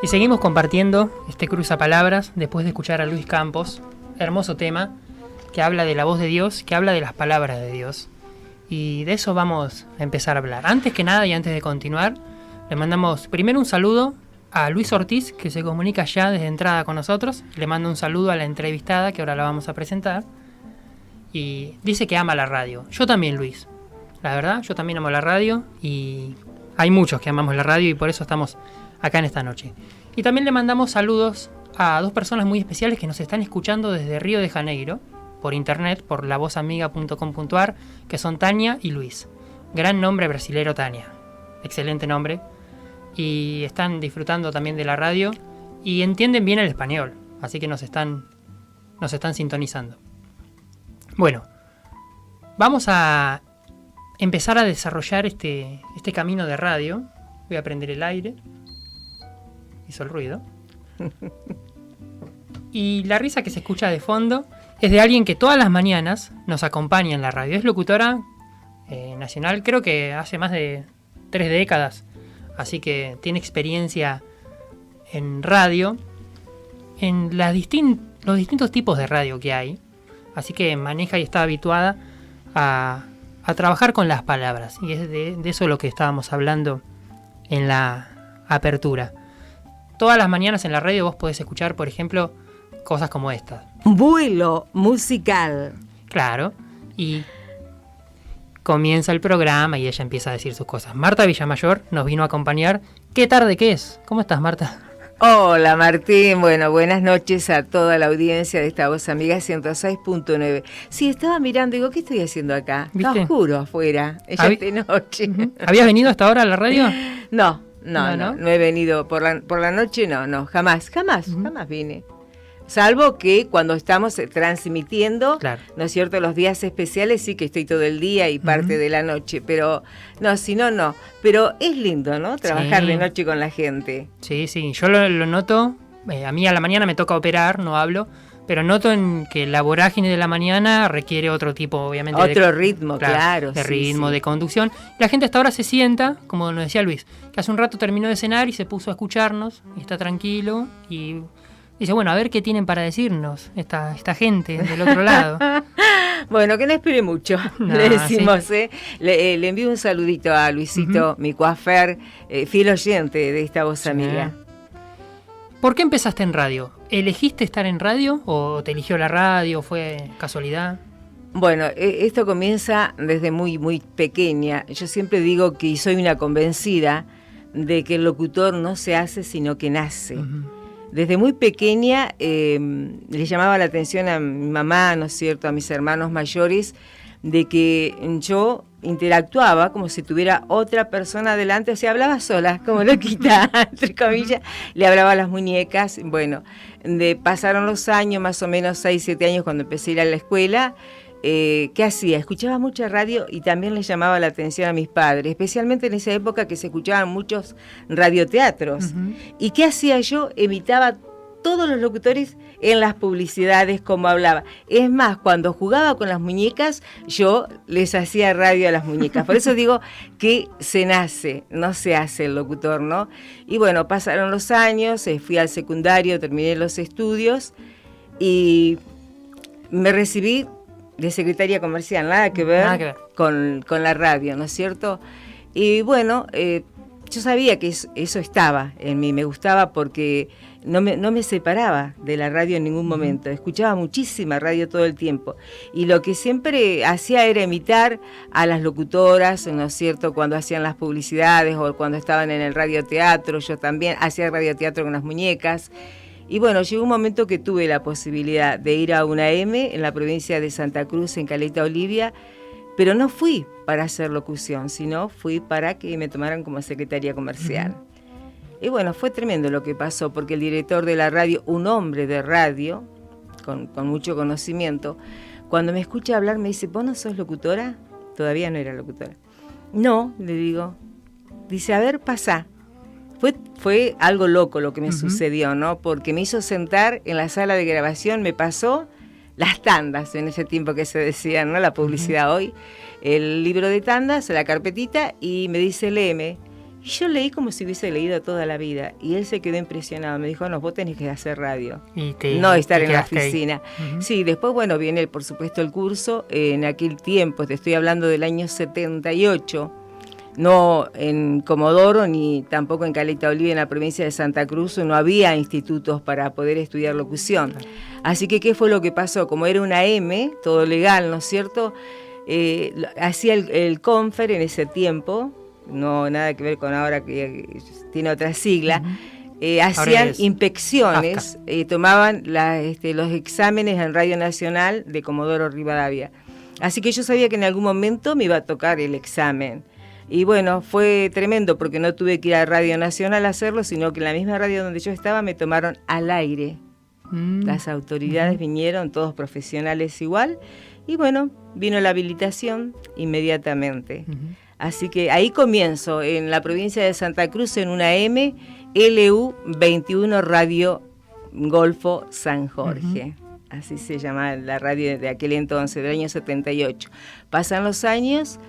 Y seguimos compartiendo este cruzapalabras después de escuchar a Luis Campos, hermoso tema, que habla de la voz de Dios, que habla de las palabras de Dios. Y de eso vamos a empezar a hablar. Antes que nada y antes de continuar, le mandamos primero un saludo a Luis Ortiz, que se comunica ya desde entrada con nosotros. Le mando un saludo a la entrevistada, que ahora la vamos a presentar. Y dice que ama la radio. Yo también, Luis. La verdad, yo también amo la radio y hay muchos que amamos la radio y por eso estamos acá en esta noche. Y también le mandamos saludos a dos personas muy especiales que nos están escuchando desde Río de Janeiro, por internet, por lavozamiga.com.ar, que son Tania y Luis. Gran nombre brasilero, Tania. Excelente nombre. Y están disfrutando también de la radio y entienden bien el español, así que nos están sintonizando. Bueno, vamos a empezar a desarrollar este camino de radio. Voy a prender el aire. Hizo el ruido. Y la risa que se escucha de fondo es de alguien que todas las mañanas nos acompaña en la radio. Es locutora nacional, creo que hace más de 3 décadas. Así que tiene experiencia en radio, en los distintos tipos de radio que hay. Así que maneja y está habituada a trabajar con las palabras. Y es de eso lo que estábamos hablando en la apertura. Todas las mañanas en la radio vos podés escuchar, por ejemplo, cosas como estas. Vuelo musical. Claro, y comienza el programa y ella empieza a decir sus cosas. Marta Villamayor nos vino a acompañar. ¿Qué tarde que es? ¿Cómo estás, Marta? Hola, Martín. Bueno, buenas noches a toda la audiencia de esta Voz Amiga 106.9. Sí, estaba mirando y digo, ¿qué estoy haciendo acá? ¿Viste? Está oscuro afuera, ya es de noche. ¿Habías venido hasta ahora a la radio? No he venido por la noche, jamás vine. Salvo que cuando estamos transmitiendo, claro, ¿no es cierto? Los días especiales sí que estoy todo el día y parte de la noche, pero si no. Pero es lindo, ¿no? Trabajar de noche con la gente. Sí, yo lo noto. A mí a la mañana me toca operar, no hablo, pero noto en que la vorágine de la mañana requiere otro tipo, obviamente. Otro ritmo, claro. De ritmo, de conducción. La gente hasta ahora se sienta, como nos decía Luis, que hace un rato terminó de cenar y se puso a escucharnos, y está tranquilo, y dice, bueno, a ver qué tienen para decirnos esta gente del otro lado. Bueno, que no espere mucho, le decimos, ¿sí? Le envío un saludito a Luisito, mi coafer, fiel oyente de esta Voz Amiga. ¿Por qué empezaste en radio? ¿Elegiste estar en radio o te eligió la radio? ¿Fue casualidad? Bueno, esto comienza desde muy, muy pequeña. Yo siempre digo que soy una convencida de que el locutor no se hace, sino que nace. Desde muy pequeña le llamaba la atención a mi mamá, ¿no es cierto?, a mis hermanos mayores, de que yo interactuaba como si tuviera otra persona delante, o sea, hablaba sola, como loquita, entre comillas, le hablaba a las muñecas. Bueno, pasaron los años, más o menos 6, 7 años, cuando empecé a ir a la escuela. ¿Qué hacía? Escuchaba mucha radio y también les llamaba la atención a mis padres, especialmente en esa época que se escuchaban muchos radioteatros. ¿Y qué hacía yo? Imitaba todos los locutores en las publicidades como hablaba. Es más, cuando jugaba con las muñecas, yo les hacía radio a las muñecas. Por eso digo que se nace, no se hace el locutor, ¿no? Y bueno, pasaron los años, fui al secundario, terminé los estudios y me recibí de secretaria comercial, nada que ver con la radio, ¿no es cierto? Y bueno, yo sabía que eso estaba en mí, me gustaba porque no me separaba de la radio en ningún momento, escuchaba muchísima radio todo el tiempo, y lo que siempre hacía era imitar a las locutoras, ¿no es cierto?, cuando hacían las publicidades o cuando estaban en el radioteatro. Yo también hacía radioteatro con las muñecas. Y bueno, llegó un momento que tuve la posibilidad de ir a una M en la provincia de Santa Cruz, en Caleta Olivia, pero no fui para hacer locución, sino fui para que me tomaran como secretaria comercial. Y bueno, fue tremendo lo que pasó, porque el director de la radio, un hombre de radio, con mucho conocimiento, cuando me escucha hablar me dice, ¿vos no sos locutora? Todavía no era locutora. No, le digo. Dice, a ver, pasá. Fue algo loco lo que me sucedió, ¿no? Porque me hizo sentar en la sala de grabación, me pasó, las tandas, en ese tiempo que se decían, ¿no? La publicidad hoy, el libro de tandas, la carpetita, y me dice, léeme. Y yo leí como si hubiese leído toda la vida, y él se quedó impresionado, me dijo, no, vos tenés que hacer radio, no estar en la oficina. Sí, después, bueno, viene, por supuesto, el curso, en aquel tiempo, te estoy hablando del año 78, no en Comodoro ni tampoco en Caleta Olivia, en la provincia de Santa Cruz, no había institutos para poder estudiar locución. Así que, ¿qué fue lo que pasó? Como era una M, todo legal, ¿no es cierto? Hacía el Confer en ese tiempo, no nada que ver con ahora que tiene otra sigla, hacían inspecciones, tomaban los exámenes en Radio Nacional de Comodoro Rivadavia. Así que yo sabía que en algún momento me iba a tocar el examen. Y bueno, fue tremendo porque no tuve que ir a Radio Nacional a hacerlo, sino que en la misma radio donde yo estaba me tomaron al aire. Las autoridades vinieron, todos profesionales igual, y bueno, vino la habilitación inmediatamente. Así que ahí comienzo, en la provincia de Santa Cruz, en una M, LU 21 Radio Golfo San Jorge. Así se llama la radio de aquel entonces, del año 78. Pasan los años...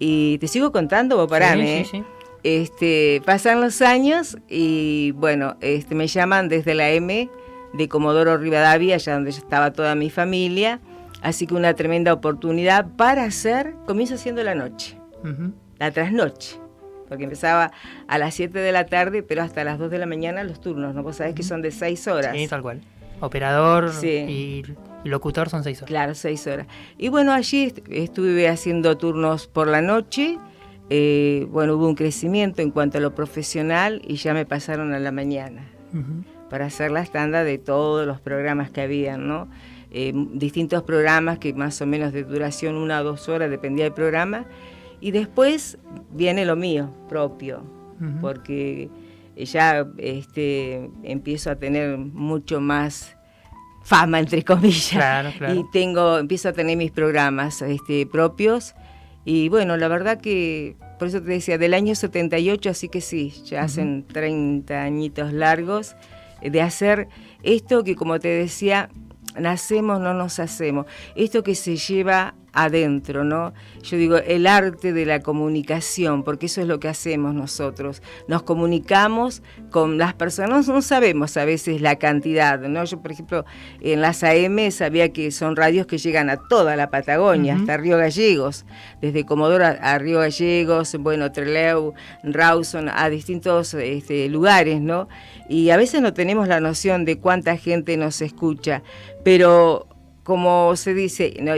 Y te sigo contando, vos parame. Sí. Pasan los años y bueno, me llaman desde la M de Comodoro Rivadavia, allá donde estaba toda mi familia. Así que una tremenda oportunidad para comienzo haciendo la noche, la trasnoche. Porque empezaba a las 7 de la tarde, pero hasta las 2 de la mañana los turnos, ¿no? Vos sabés que son de 6 horas. Sí, tal cual. Operador y locutor son 6 horas. Claro, 6 horas. Y bueno, allí estuve haciendo turnos por la noche. Bueno, hubo un crecimiento en cuanto a lo profesional y ya me pasaron a la mañana para hacer la tanda de todos los programas que habían, ¿no? Distintos programas que más o menos de duración 1 o 2 horas, dependía del programa. Y después viene lo mío propio, porque ya empiezo a tener mucho más fama, entre comillas, claro. Y empiezo a tener mis programas propios, y bueno, la verdad que, por eso te decía, del año 78, así que sí, ya hacen 30 añitos largos, de hacer esto que, como te decía, nacemos, no nos hacemos, esto que se lleva adentro, ¿no? Yo digo, el arte de la comunicación, porque eso es lo que hacemos nosotros. Nos comunicamos con las personas, no sabemos a veces la cantidad, ¿no? Yo, por ejemplo, en las AM sabía que son radios que llegan a toda la Patagonia, hasta Río Gallegos, desde Comodoro a Río Gallegos, bueno, Trelew, Rawson, a distintos lugares, ¿no? Y a veces no tenemos la noción de cuánta gente nos escucha, pero como se dice, no,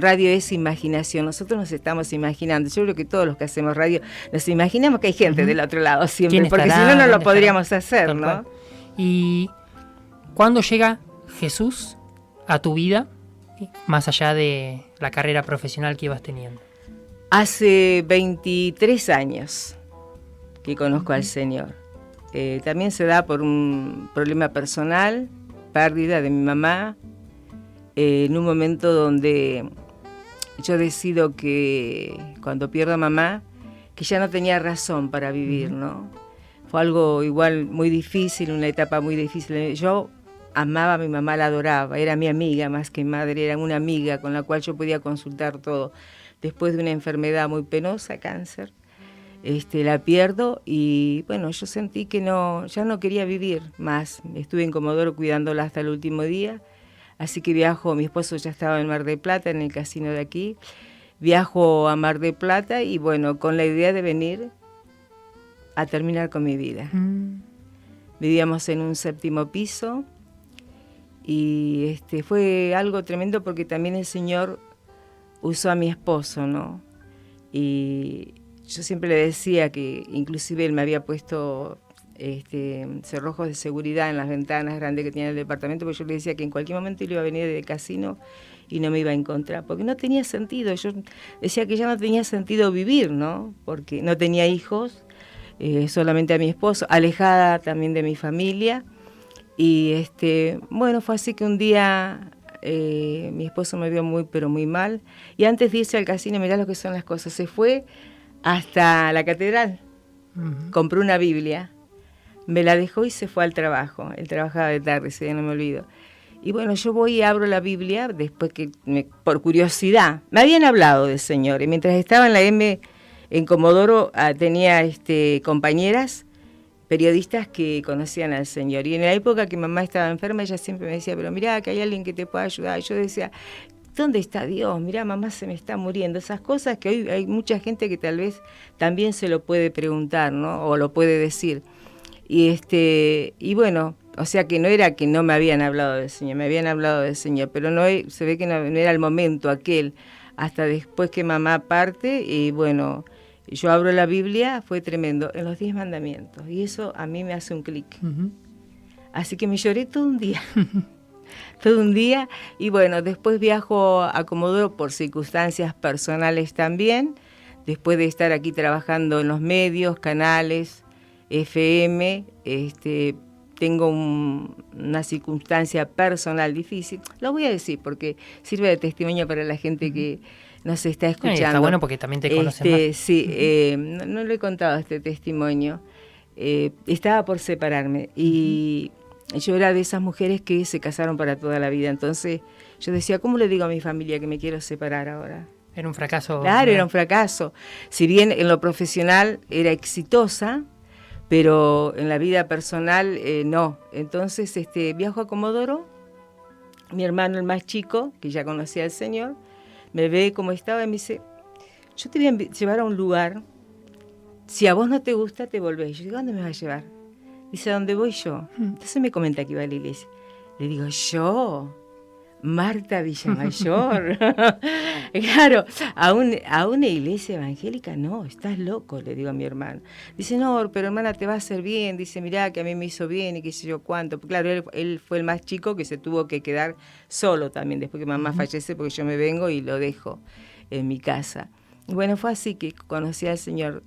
radio es imaginación, nosotros nos estamos imaginando, yo creo que todos los que hacemos radio nos imaginamos que hay gente del otro lado siempre, porque si no, no lo podríamos hacer, ¿no? ¿Y cuándo llega Jesús a tu vida, más allá de la carrera profesional que ibas teniendo? Hace 23 años que conozco al Señor. También se da por un problema personal, pérdida de mi mamá, en un momento donde yo decido que cuando pierdo a mamá, que ya no tenía razón para vivir, ¿no? Fue algo igual muy difícil, una etapa muy difícil. Yo amaba a mi mamá, la adoraba, era mi amiga más que madre, era una amiga con la cual yo podía consultar todo. Después de una enfermedad muy penosa, cáncer, la pierdo y bueno, yo sentí que ya no quería vivir más. Estuve en Comodoro cuidándola hasta el último día. Así que viajo, mi esposo ya estaba en Mar del Plata, en el casino de aquí, viajo a Mar del Plata y bueno, con la idea de venir a terminar con mi vida. Vivíamos en un 7º piso y fue algo tremendo porque también el Señor usó a mi esposo, ¿no? Y yo siempre le decía que inclusive él me había puesto cerrojos de seguridad en las ventanas grandes que tenía el departamento, porque yo le decía que en cualquier momento él iba a venir del casino y no me iba a encontrar, porque no tenía sentido. Yo decía que ya no tenía sentido vivir, ¿no? Porque no tenía hijos, solamente a mi esposo, alejada también de mi familia, y bueno, fue así que un día mi esposo me vio muy, pero muy mal, y antes de irse al casino, mirá lo que son las cosas, se fue hasta la catedral, compró una Biblia, me la dejó y se fue al trabajo. Él trabajaba de tarde, ese día no me olvido. Y bueno, yo voy y abro la Biblia, después por curiosidad, me habían hablado del Señor, y mientras estaba en la M en Comodoro tenía compañeras, periodistas que conocían al Señor, y en la época que mamá estaba enferma, ella siempre me decía, pero mirá, que hay alguien que te pueda ayudar. Y yo decía, ¿dónde está Dios? Mirá, mamá se me está muriendo. Esas cosas que hoy hay mucha gente que tal vez también se lo puede preguntar, ¿no? O lo puede decir. Y bueno, o sea que no era que no me habían hablado del Señor, me habían hablado del Señor, pero no se ve que no era el momento aquel, hasta después que mamá parte, y bueno, yo abro la Biblia, fue tremendo, en los 10 mandamientos, y eso a mí me hace un clic. Uh-huh. Así que me lloré todo un día. Todo un día, y bueno, después viajo a Comodoro por circunstancias personales también, después de estar aquí trabajando en los medios, canales, FM, tengo una circunstancia personal difícil, lo voy a decir porque sirve de testimonio para la gente que nos está escuchando. Está bueno porque también te conocen más. Sí, no le he contado este testimonio, estaba por separarme y yo era de esas mujeres que se casaron para toda la vida, entonces yo decía, ¿cómo le digo a mi familia que me quiero separar ahora? Era un fracaso. Claro, era un fracaso. Si bien en lo profesional era exitosa, pero en la vida personal no. Entonces viajo a Comodoro, mi hermano el más chico, que ya conocía al Señor, me ve como estaba y me dice, yo te voy a llevar a un lugar, si a vos no te gusta te volvés. Yo digo, ¿dónde me vas a llevar? Dice, ¿a dónde voy yo? Entonces me comenta que iba a la iglesia. Le digo, ¿yo? Marta Villamayor. Claro, a una iglesia evangélica, no, estás loco, le digo a mi hermano. Dice, no, pero hermana, te va a hacer bien. Dice, mirá, que a mí me hizo bien y qué sé yo cuánto. Claro, él fue el más chico que se tuvo que quedar solo también, después que mamá fallece, porque yo me vengo y lo dejo en mi casa. Y bueno, fue así que conocí al Señor.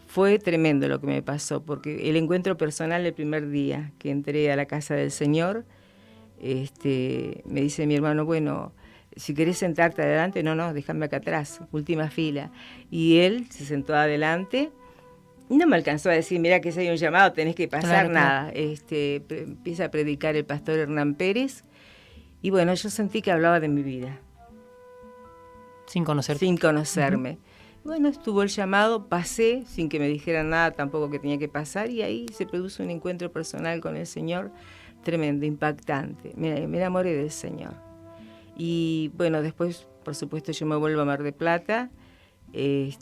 Fue tremendo lo que me pasó, porque el encuentro personal el primer día que entré a la casa del Señor, me dice mi hermano, bueno, si querés sentarte adelante, no, déjame acá atrás, última fila. Y él se sentó adelante, no me alcanzó a decir, mira que si hay un llamado tenés que pasar, claro, nada. Empieza a predicar el pastor Hernán Pérez, y bueno, yo sentí que hablaba de mi vida. Sin conocerme. Uh-huh. Bueno, estuvo el llamado, pasé sin que me dijeran nada tampoco que tenía que pasar, y ahí se produjo un encuentro personal con el Señor tremendo, impactante. Me enamoré del Señor. Y bueno, después, por supuesto, yo me vuelvo a Mar del Plata, y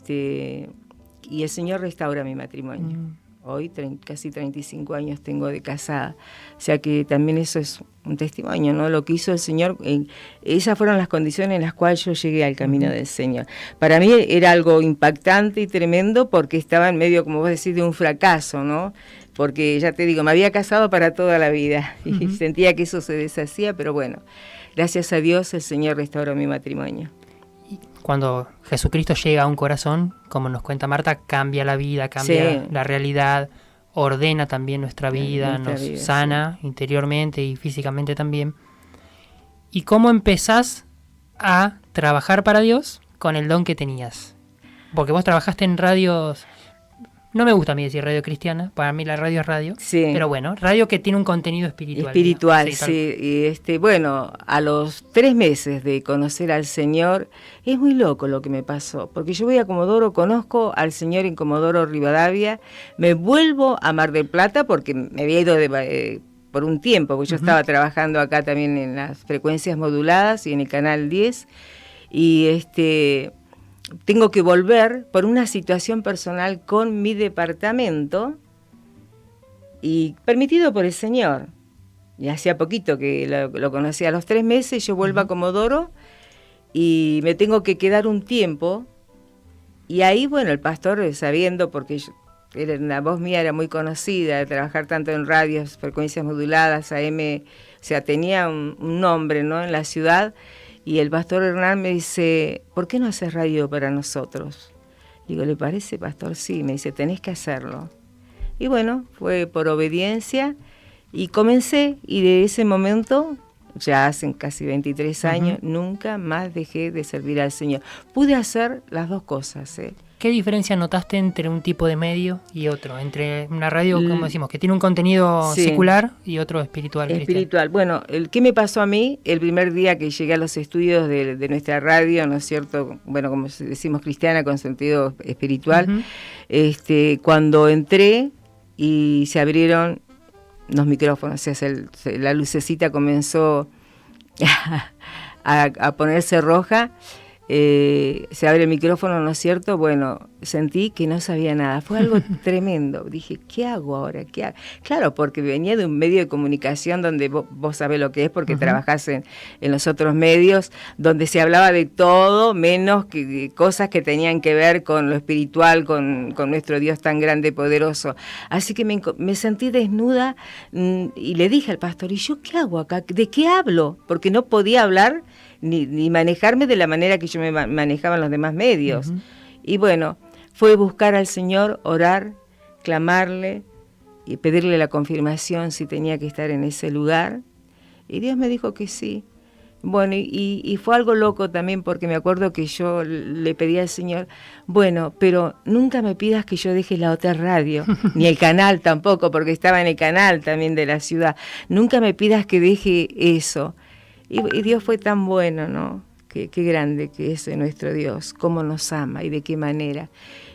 el Señor restaura mi matrimonio. Hoy casi 35 años tengo de casada, o sea que también eso es un testimonio, ¿no? Lo que hizo el Señor, esas fueron las condiciones en las cuales yo llegué al camino del Señor. Para mí era algo impactante y tremendo porque estaba en medio, como vos decís, de un fracaso, ¿no? Porque ya te digo, me había casado para toda la vida y sentía que eso se deshacía, pero bueno, gracias a Dios el Señor restauró mi matrimonio. Cuando Jesucristo llega a un corazón, como nos cuenta Marta, cambia la vida, cambia la realidad, ordena también nuestra vida, nos sana interiormente y físicamente también. ¿Y cómo empezás a trabajar para Dios con el don que tenías? Porque vos trabajaste en radios, no me gusta a mí decir radio cristiana, para mí la radio es radio, pero bueno, radio que tiene un contenido espiritual. Espiritual, sí. Y bueno, a los 3 meses de conocer al Señor, es muy loco lo que me pasó, porque yo voy a Comodoro, conozco al Señor en Comodoro Rivadavia, me vuelvo a Mar del Plata, porque me había ido por un tiempo, porque yo estaba trabajando acá también en las frecuencias moduladas y en el Canal 10, y tengo que volver por una situación personal con mi departamento y permitido por el Señor. Y hacía poquito que lo conocí, a los 3 meses yo vuelvo a Comodoro y me tengo que quedar un tiempo. Y ahí, bueno, el pastor, sabiendo, porque la voz mía era muy conocida, de trabajar tanto en radios, frecuencias moduladas, AM, o sea, tenía un nombre, ¿no?, en la ciudad. Y el pastor Hernán me dice, ¿por qué no haces radio para nosotros? Digo, ¿le parece, pastor? Sí, me dice, tenés que hacerlo. Y bueno, fue por obediencia y comencé, y de ese momento ya hacen casi 23 años, nunca más dejé de servir al Señor. Pude hacer las dos cosas, ¿eh? ¿Qué diferencia notaste entre un tipo de medio y otro? Entre una radio, como decimos, que tiene un contenido secular y otro espiritual. Espiritual. Bueno, ¿qué me pasó a mí el primer día que llegué a los estudios de nuestra radio, ¿no es cierto? Bueno, como decimos, cristiana con sentido espiritual. Cuando entré y se abrieron los micrófonos, o sea, la lucecita comenzó a ponerse roja. Se abre el micrófono, ¿no es cierto? Bueno, sentí que no sabía nada. Fue algo tremendo. Dije, ¿qué hago ahora? ¿Qué hago? Claro, porque venía de un medio de comunicación donde vos sabés lo que es, porque trabajás en los otros medios, donde se hablaba de todo, menos que cosas que tenían que ver con lo espiritual, con nuestro Dios tan grande y poderoso. Así que me sentí desnuda y le dije al pastor, ¿y yo qué hago acá? ¿De qué hablo? Porque no podía hablar ni manejarme de la manera que yo me manejaba en los demás medios. Y bueno, fue buscar al Señor, orar, clamarle y pedirle la confirmación si tenía que estar en ese lugar. Y Dios me dijo que sí. Bueno, y fue algo loco también, porque me acuerdo que yo le pedí al Señor, bueno, pero nunca me pidas que yo deje la otra radio, ni el canal tampoco, porque estaba en el canal también de la ciudad. Nunca me pidas que deje eso. Y Dios fue tan bueno, ¿no? Qué grande que es nuestro Dios, cómo nos ama y de qué manera.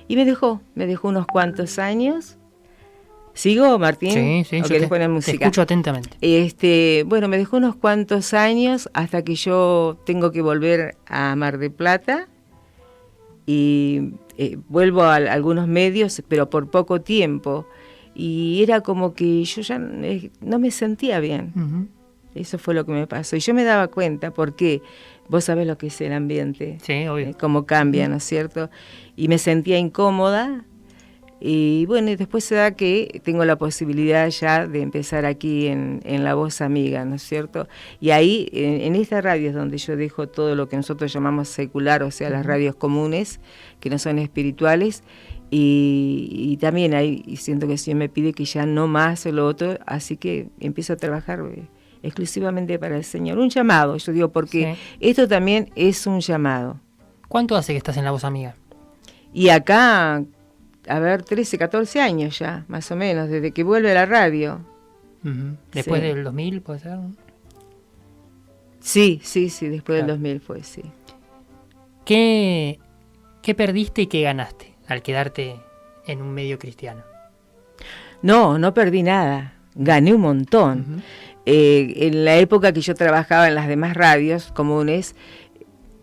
Y me dejó unos cuantos años. ¿Sigo, Martín? Sí, ¿O querés poner música? Te escucho atentamente. Bueno, me dejó unos cuantos años hasta que yo tengo que volver a Mar del Plata y vuelvo a algunos medios, pero por poco tiempo. Y era como que yo ya no me sentía bien. Eso fue lo que me pasó. Y yo me daba cuenta, porque vos sabés lo que es el ambiente. Sí, obvio. Cómo cambia, ¿no es cierto? Y me sentía incómoda. Y bueno, y después se da que tengo la posibilidad ya de empezar aquí en La Voz Amiga, ¿no es cierto? Y ahí, en esta radio es donde yo dejo todo lo que nosotros llamamos secular, o sea, las radios comunes, que no son espirituales. Y también ahí siento que el Señor me pide que ya no más lo otro, así que empiezo a trabajar exclusivamente para el Señor. Un llamado, yo digo, porque esto también es un llamado. ¿Cuánto hace que estás en La Voz Amiga? Y acá, a ver, 13, 14 años ya, más o menos, desde que vuelve a la radio. ¿Después del 2000, puede ser? Sí, después del 2000 fue, sí. ¿Qué perdiste y qué ganaste al quedarte en un medio cristiano? No perdí nada, gané un montón. En la época que yo trabajaba en las demás radios comunes,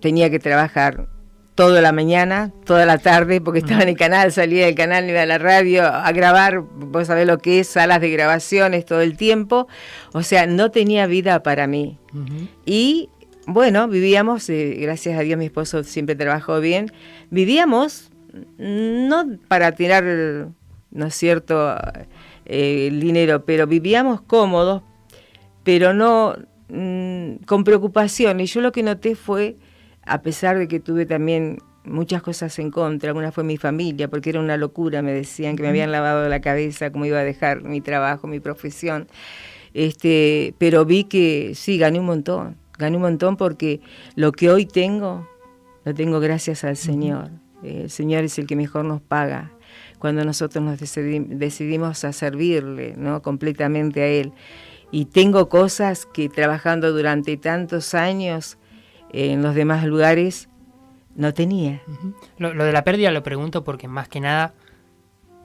tenía que trabajar toda la mañana, toda la tarde, porque estaba en el canal, salía del canal, iba a la radio a grabar, vos sabés lo que es, salas de grabaciones todo el tiempo, o sea, no tenía vida para mí. Y bueno, vivíamos, gracias a Dios mi esposo siempre trabajó bien, vivíamos no para tirar, ¿no es cierto?, el dinero, pero vivíamos cómodos, pero no con preocupación. Y yo lo que noté fue, a pesar de que tuve también muchas cosas en contra, una fue mi familia, porque era una locura, me decían que me habían lavado la cabeza, cómo iba a dejar mi trabajo, mi profesión, pero vi que sí, gané un montón porque lo que hoy tengo, lo tengo gracias al Señor. El Señor es el que mejor nos paga cuando nosotros nos decidimos a servirle, ¿no?, completamente a Él. Y tengo cosas que trabajando durante tantos años en los demás lugares no tenía. Lo de la pérdida lo pregunto porque más que nada,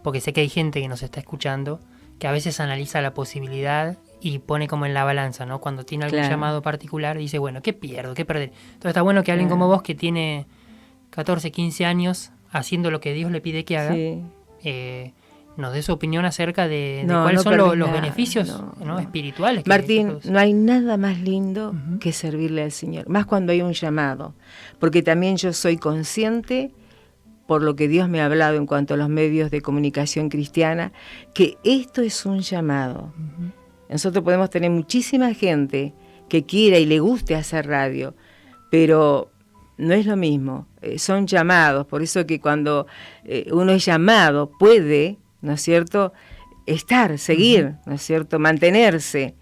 porque sé que hay gente que nos está escuchando que a veces analiza la posibilidad y pone como en la balanza, ¿no? Cuando tiene algún llamado particular dice, bueno, ¿qué pierdo? ¿Qué perder? Entonces está bueno que alguien como vos, que tiene 14, 15 años haciendo lo que Dios le pide que haga, nos dé su opinión acerca de cuáles son los beneficios espirituales. Martín, no hay nada más lindo que servirle al Señor, más cuando hay un llamado, porque también yo soy consciente, por lo que Dios me ha hablado en cuanto a los medios de comunicación cristiana, que esto es un llamado. Nosotros podemos tener muchísima gente que quiera y le guste hacer radio, pero no es lo mismo, son llamados, por eso que cuando uno es llamado puede, ¿no es cierto?, seguir, ¿no es cierto?, mantenerse.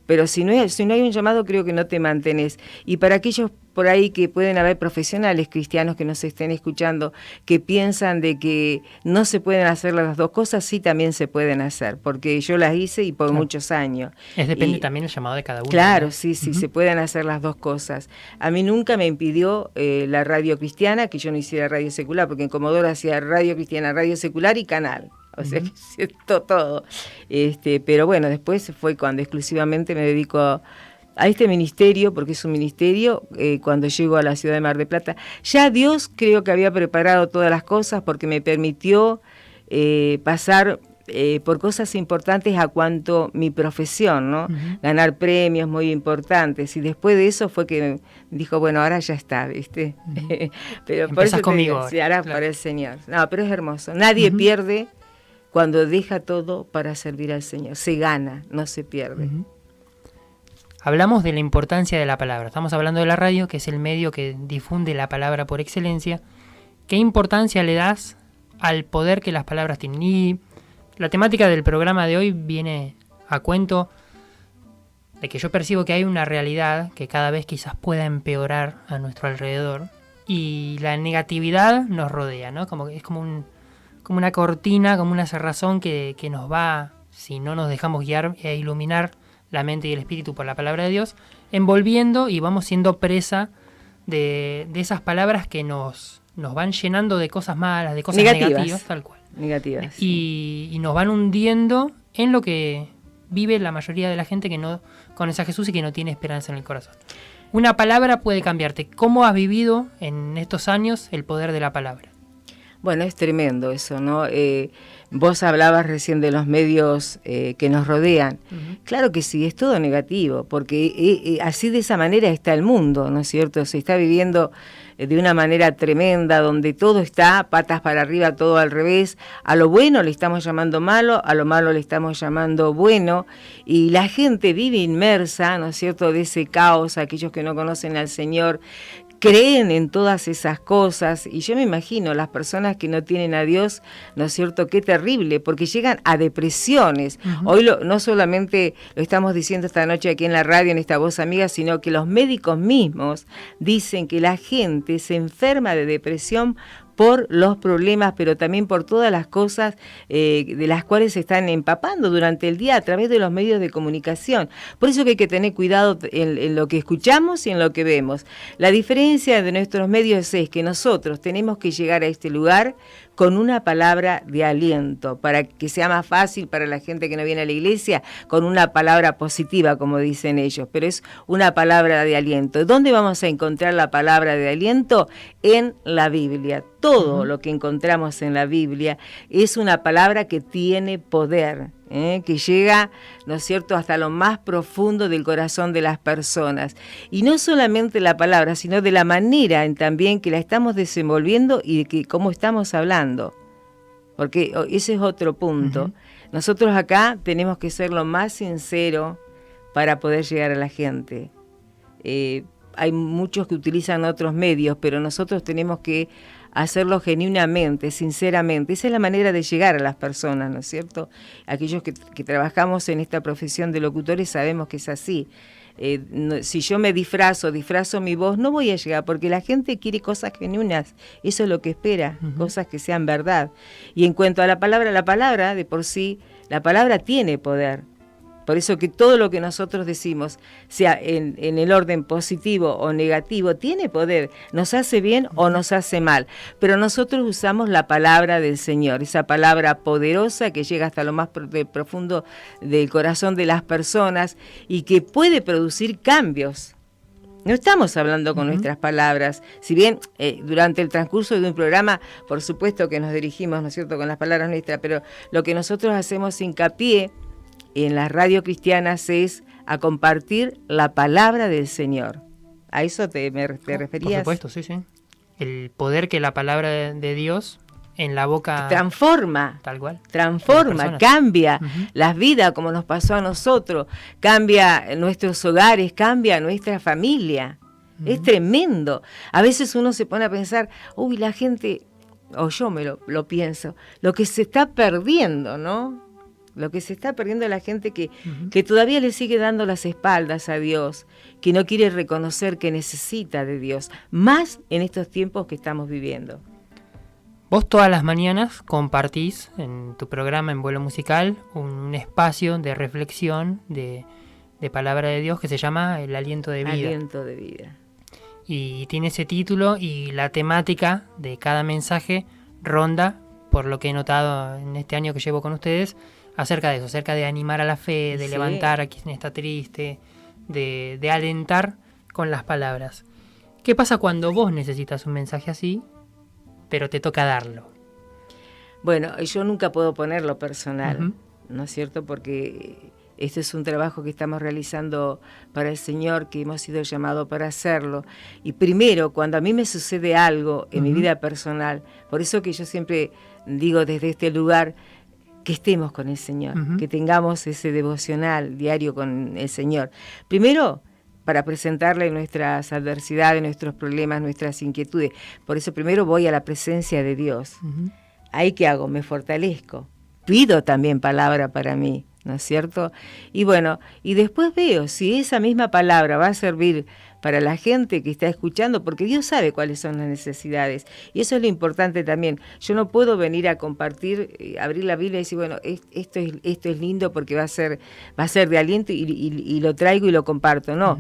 pero si no hay un llamado, creo que no te mantenés. Y para aquellos por ahí que pueden haber profesionales cristianos que nos estén escuchando, que piensan de que no se pueden hacer las dos cosas, sí también se pueden hacer, porque yo las hice y por muchos años. Depende también del llamado de cada uno. Claro, ¿no? sí, se pueden hacer las dos cosas. A mí nunca me impidió la radio cristiana que yo no hiciera radio secular, porque en Comodoro hacía radio cristiana, radio secular y canal. O sea, que siento todo. Pero bueno, después fue cuando exclusivamente me dedico a este ministerio, porque es un ministerio, cuando llego a la ciudad de Mar del Plata. Ya Dios creo que había preparado todas las cosas porque me permitió pasar por cosas importantes a cuanto mi profesión, ¿no? Ganar premios muy importantes. Y después de eso fue que dijo, bueno, ahora ya está, ¿viste? Pero por eso conmigo. Se hará para el Señor. No, pero es hermoso. Nadie pierde cuando deja todo para servir al Señor. Se gana, no se pierde. Hablamos de la importancia de la palabra. Estamos hablando de la radio, que es el medio que difunde la palabra por excelencia. ¿Qué importancia le das al poder que las palabras tienen? Y la temática del programa de hoy viene a cuento de que yo percibo que hay una realidad que cada vez quizás pueda empeorar a nuestro alrededor. Y la negatividad nos rodea, ¿no? Es como una cortina, como una cerrazón que nos va, si no nos dejamos guiar e iluminar la mente y el espíritu por la palabra de Dios, envolviendo y vamos siendo presa de esas palabras que nos van llenando de cosas malas, de cosas negativas tal cual. Negativas. Y nos van hundiendo en lo que vive la mayoría de la gente que no conoce a Jesús y que no tiene esperanza en el corazón. Una palabra puede cambiarte. ¿Cómo has vivido en estos años el poder de la palabra? Bueno, es tremendo eso, ¿no? Vos hablabas recién de los medios que nos rodean. Claro que sí, es todo negativo, porque así de esa manera está el mundo, ¿no es cierto? Se está viviendo de una manera tremenda, donde todo está patas para arriba, todo al revés. A lo bueno le estamos llamando malo, a lo malo le estamos llamando bueno, y la gente vive inmersa, ¿no es cierto?, de ese caos. Aquellos que no conocen al Señor creen en todas esas cosas, y yo me imagino las personas que no tienen a Dios, ¿no es cierto?, qué terrible, porque llegan a depresiones. Hoy no solamente lo estamos diciendo esta noche aquí en la radio, en esta Voz Amiga, sino que los médicos mismos dicen que la gente se enferma de depresión por los problemas, pero también por todas las cosas de las cuales se están empapando durante el día a través de los medios de comunicación. Por eso que hay que tener cuidado en lo que escuchamos y en lo que vemos. La diferencia de nuestros medios es que nosotros tenemos que llegar a este lugar con una palabra de aliento, para que sea más fácil para la gente que no viene a la iglesia, con una palabra positiva, como dicen ellos, pero es una palabra de aliento. ¿Dónde vamos a encontrar la palabra de aliento? En la Biblia. Todo lo que encontramos en la Biblia es una palabra que tiene poder, que llega, ¿no es cierto?, hasta lo más profundo del corazón de las personas. Y no solamente la palabra, sino de la manera también que la estamos desenvolviendo y de que cómo estamos hablando. Porque ese es otro punto. Nosotros acá tenemos que ser lo más sincero para poder llegar a la gente. Hay muchos que utilizan otros medios, pero nosotros tenemos que hacerlo genuinamente, sinceramente. Esa es la manera de llegar a las personas, ¿no es cierto? Aquellos que trabajamos en esta profesión de locutores sabemos que es así. Si yo me disfrazo mi voz, no voy a llegar, porque la gente quiere cosas genuinas. Eso es lo que espera, cosas que sean verdad. Y en cuanto a la palabra de por sí, la palabra tiene poder. Por eso que todo lo que nosotros decimos, sea en el orden positivo o negativo, tiene poder. Nos hace bien o nos hace mal. Pero nosotros usamos la palabra del Señor, esa palabra poderosa que llega hasta lo más profundo del corazón de las personas y que puede producir cambios. No estamos hablando con nuestras palabras, si bien durante el transcurso de un programa, por supuesto que nos dirigimos, ¿no es cierto?, con las palabras nuestras, pero lo que nosotros hacemos hincapié en las radios cristianas es a compartir la palabra del Señor. ¿A eso te referías? Por supuesto, sí. El poder que la palabra de Dios en la boca transforma, tal cual, transforma, cambia las vidas, como nos pasó a nosotros, cambia nuestros hogares, cambia nuestra familia. Es tremendo. A veces uno se pone a pensar, uy, la gente, o yo me lo pienso, lo que se está perdiendo, ¿no? lo que se está perdiendo la gente que todavía le sigue dando las espaldas a Dios, que no quiere reconocer que necesita de Dios, más en estos tiempos que estamos viviendo. Vos todas las mañanas compartís en tu programa En Vuelo Musical un espacio de reflexión de palabra de Dios que se llama El Aliento de Vida. Aliento de Vida. Y tiene ese título y la temática de cada mensaje ronda, por lo que he notado en este año que llevo con ustedes, acerca de eso, acerca de animar a la fe, de levantar a quien está triste, de alentar con las palabras. ¿Qué pasa cuando vos necesitas un mensaje así, pero te toca darlo? Bueno, yo nunca puedo ponerlo personal, ¿no es cierto? Porque este es un trabajo que estamos realizando para el Señor, que hemos sido llamados para hacerlo. Y primero, cuando a mí me sucede algo en mi vida personal, por eso que yo siempre digo desde este lugar, que estemos con el Señor, que tengamos ese devocional diario con el Señor. Primero, para presentarle nuestras adversidades, nuestros problemas, nuestras inquietudes. Por eso primero voy a la presencia de Dios. Ahí, ¿qué hago? Me fortalezco. Pido también palabra para mí, ¿no es cierto? Y bueno, y después veo si esa misma palabra va a servir para la gente que está escuchando, porque Dios sabe cuáles son las necesidades. Y eso es lo importante también. Yo no puedo venir a compartir, abrir la Biblia y decir, bueno, esto es lindo porque va a ser de aliento y lo traigo y lo comparto. No,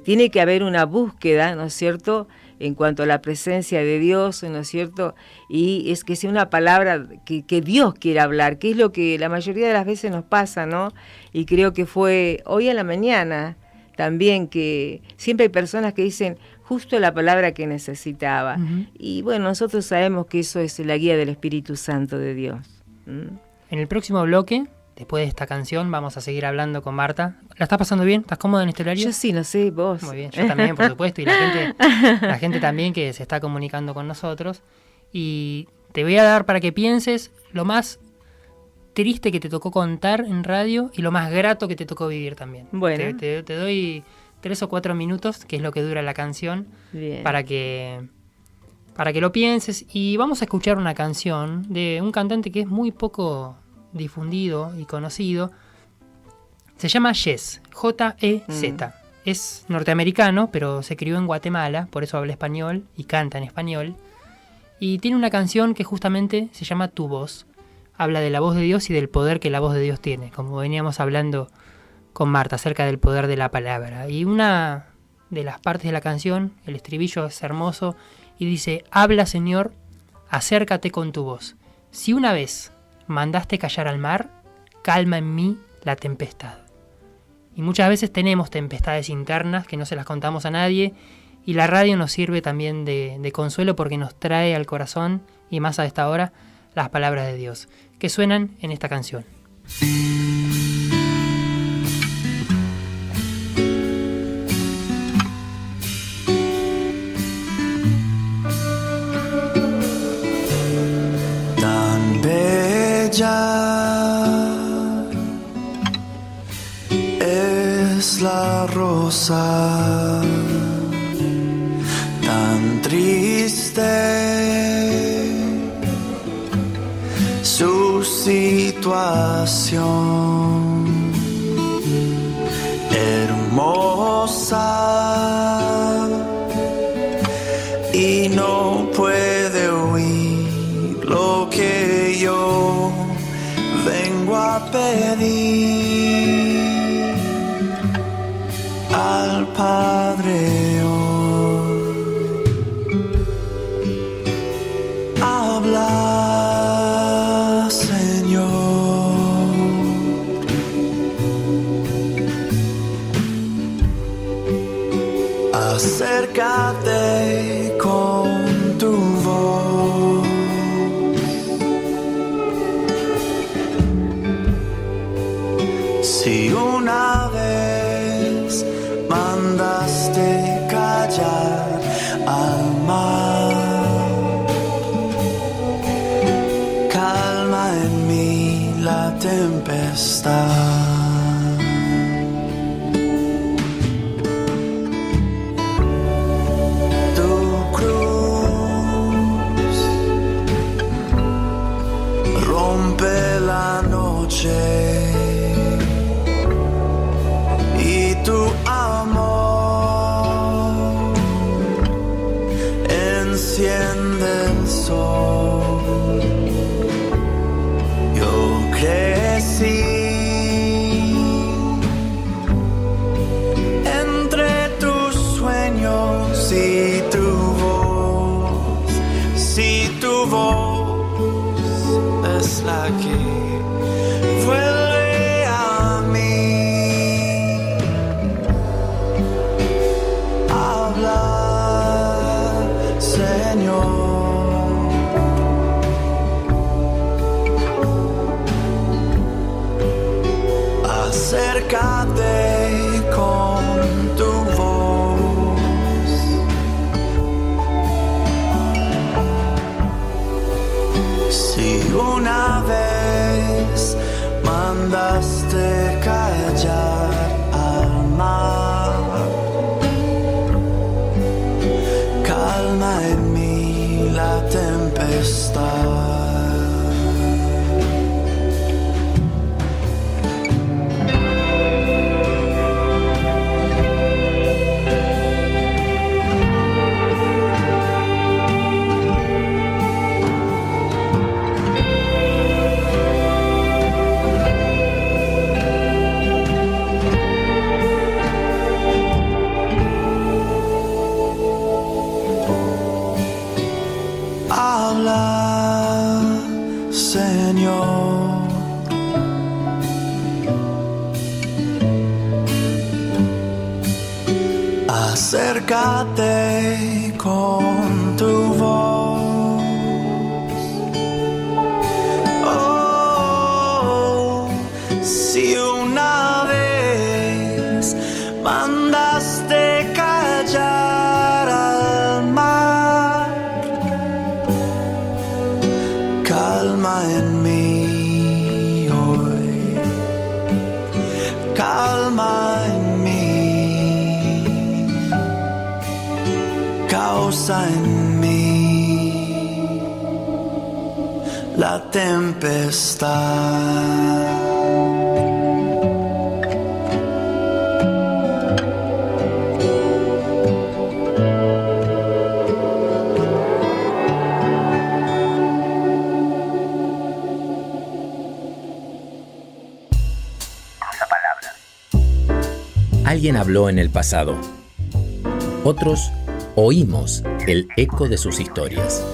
tiene que haber una búsqueda, ¿no es cierto?, en cuanto a la presencia de Dios, ¿no es cierto? Y es que sea una palabra que Dios quiera hablar, que es lo que la mayoría de las veces nos pasa, ¿no? Y creo que fue hoy a la mañana también, que siempre hay personas que dicen justo la palabra que necesitaba. Y bueno, nosotros sabemos que eso es la guía del Espíritu Santo de Dios. En el próximo bloque, después de esta canción, vamos a seguir hablando con Marta. ¿La estás pasando bien? ¿Estás cómoda en este horario? Yo sí, no sé, vos. Muy bien, yo también, por supuesto, y la gente también que se está comunicando con nosotros. Y te voy a dar para que pienses lo más triste que te tocó contar en radio y lo más grato que te tocó vivir también. Bueno. Te doy 3 o 4 minutos, que es lo que dura la canción, para que lo pienses. Y vamos a escuchar una canción de un cantante que es muy poco difundido y conocido. Se llama Jez, J-E-Z. Es norteamericano, pero se crió en Guatemala, por eso habla español y canta en español. Y tiene una canción que justamente se llama Tu Voz. Habla de la voz de Dios y del poder que la voz de Dios tiene, como veníamos hablando con Marta, acerca del poder de la palabra. Y una de las partes de la canción, el estribillo es hermoso, y dice: habla, Señor, acércate con tu voz. Si una vez mandaste callar al mar, calma en mí la tempestad. Y muchas veces tenemos tempestades internas que no se las contamos a nadie, y la radio nos sirve también de consuelo porque nos trae al corazón, y más a esta hora, las palabras de Dios, que suenan en esta canción. Tan bella es la rosa, tan triste su situación, hermosa, y no puede oír lo que yo vengo a pedir al Padre hoy. Habla, acércate con tu voz. Si una vez mandaste callar al mar, calma en mí la tempestad. rompe la noche y tu amor enciende el sol. Yo crecí entre tus sueños y tu voz es la que vuelve a mí. Habla, Señor. Acércate con tu voz. Si una vez mandaste callar al mar, calma en mí la tempestad. Habla, Señor. Acércate con tu voz. Oh, si una vez mandaste callar al mar, calma en mí hoy, calma en mí, causa en mí la tempestad. Alguien habló en el pasado. Otros oímos el eco de sus historias.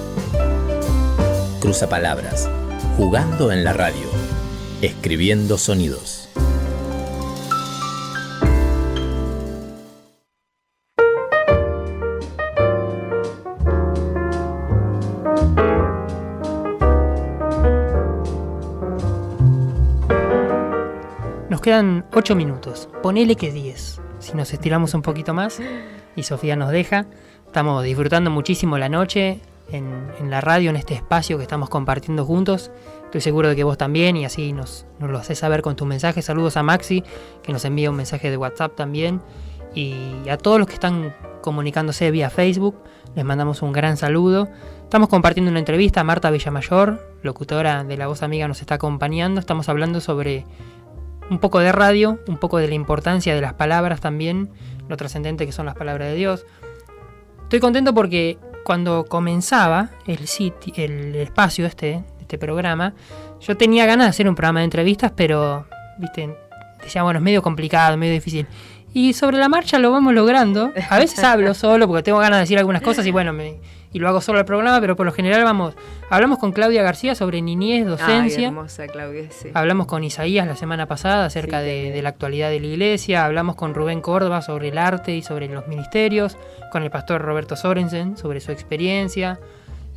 Cruzapalabras, jugando en la radio, escribiendo sonidos. Nos quedan 8 minutos, ponele que 10, si nos estiramos un poquito más y Sofía nos deja. Estamos disfrutando muchísimo la noche en la radio, en este espacio que estamos compartiendo juntos. Estoy seguro de que vos también, y así nos lo haces saber con tus mensajes. Saludos a Maxi, que nos envía un mensaje de WhatsApp también, y a todos los que están comunicándose vía Facebook, les mandamos un gran saludo. Estamos compartiendo una entrevista. Marta Villamayor, locutora de La Voz Amiga, nos está acompañando. Estamos hablando sobre un poco de radio, un poco de la importancia de las palabras también, lo trascendente que son las palabras de Dios. Estoy contento porque cuando comenzaba el espacio este programa, yo tenía ganas de hacer un programa de entrevistas, pero viste, decía, bueno, es medio complicado, medio difícil. Y sobre la marcha lo vamos logrando. A veces hablo solo porque tengo ganas de decir algunas cosas y bueno, y lo hago solo el programa, pero por lo general hablamos con Claudia García sobre niñez, docencia. Ay, hermosa Claudia, sí. Hablamos con Isaías la semana pasada acerca de la actualidad de la iglesia. Hablamos con Rubén Córdoba sobre el arte y sobre los ministerios. Con el pastor Roberto Sorensen sobre su experiencia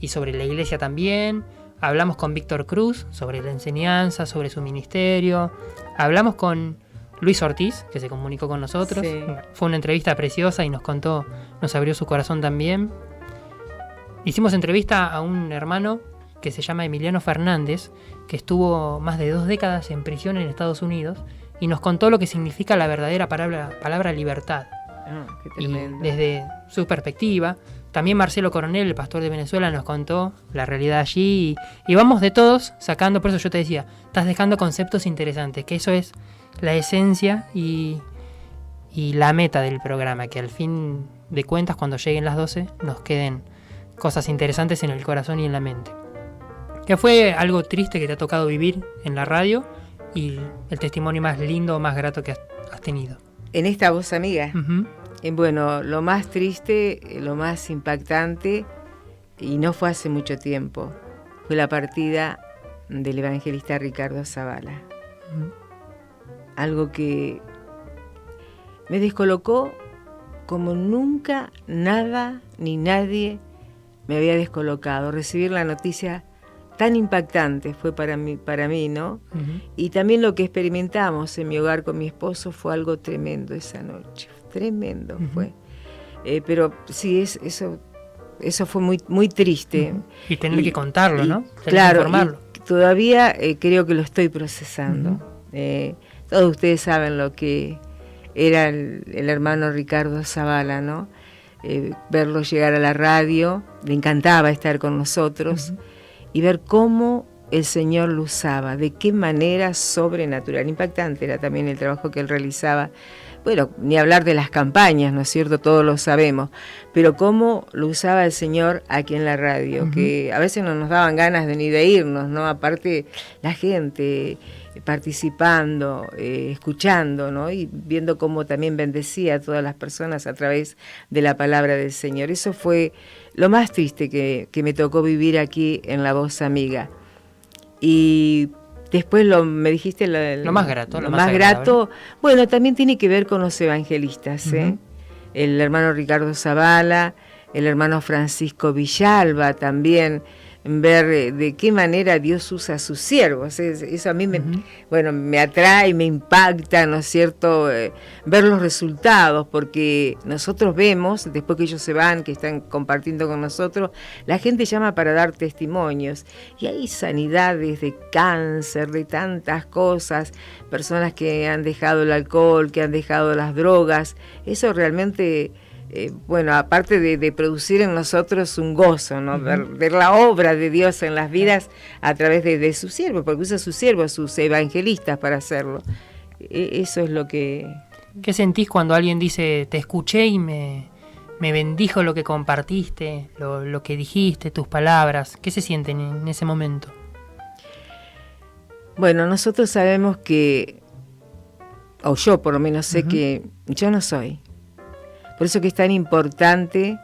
y sobre la iglesia también. Hablamos con Víctor Cruz sobre la enseñanza, sobre su ministerio. Hablamos con Luis Ortiz, que se comunicó con nosotros. Sí. Fue una entrevista preciosa y nos abrió su corazón también. Hicimos entrevista a un hermano que se llama Emiliano Fernández, que estuvo más de 2 décadas en prisión en Estados Unidos y nos contó lo que significa la verdadera palabra libertad. Qué tremendo. Y desde su perspectiva, también Marcelo Coronel, el pastor de Venezuela, nos contó la realidad allí y vamos de todos sacando, por eso yo te decía, estás dejando conceptos interesantes, que eso es la esencia y la meta del programa, que al fin de cuentas cuando lleguen las 12 nos queden cosas interesantes en el corazón y en la mente. ¿Qué fue algo triste que te ha tocado vivir en la radio y el testimonio más lindo o más grato que has tenido? En esta voz amiga. Uh-huh. Bueno, lo más triste, lo más impactante, y no fue hace mucho tiempo, fue la partida del evangelista Ricardo Zavala. Uh-huh. Algo que me descolocó como nunca nada ni nadie me había descolocado. Recibir la noticia tan impactante fue para mí, ¿no? Uh-huh. Y también lo que experimentamos en mi hogar con mi esposo fue algo tremendo esa noche. Tremendo uh-huh. fue. Pero sí, eso fue muy, muy triste. Uh-huh. Y tener que contarlo, ¿no? Claro, informarlo. Y todavía creo que lo estoy procesando. Uh-huh. Todos ustedes saben lo que era el hermano Ricardo Zavala, ¿no? Verlo llegar a la radio, le encantaba estar con nosotros, uh-huh. y ver cómo el Señor lo usaba, de qué manera sobrenatural. Impactante era también el trabajo que él realizaba. Bueno, ni hablar de las campañas, ¿no es cierto? Todos lo sabemos. Pero cómo lo usaba el Señor aquí en la radio, uh-huh. que a veces no nos daban ganas ni de irnos, ¿no? Aparte, la gente participando, escuchando, ¿no? Y viendo cómo también bendecía a todas las personas a través de la palabra del Señor. Eso fue lo más triste que me tocó vivir aquí en La Voz Amiga. Y después me dijiste lo más grato. Lo más grato, bueno, también tiene que ver con los evangelistas, uh-huh. El hermano Ricardo Zavala, el hermano Francisco Villalba también, ver de qué manera Dios usa a sus siervos. Eso a mí uh-huh. me atrae, me impacta, ¿no es cierto? Ver los resultados, porque nosotros vemos, después que ellos se van, que están compartiendo con nosotros, la gente llama para dar testimonios, y hay sanidades de cáncer, de tantas cosas, personas que han dejado el alcohol, que han dejado las drogas. Eso realmente... aparte de producir en nosotros un gozo, ¿no? Uh-huh. Ver la obra de Dios en las vidas a través de sus siervos, porque usa sus siervos, sus evangelistas para hacerlo. Eso es lo que... ¿Qué sentís cuando alguien dice, te escuché y me bendijo lo que compartiste, lo que dijiste, tus palabras? ¿Qué se siente en ese momento? Bueno, nosotros sabemos que, o yo por lo menos sé uh-huh. que yo no soy. Por eso que es tan importante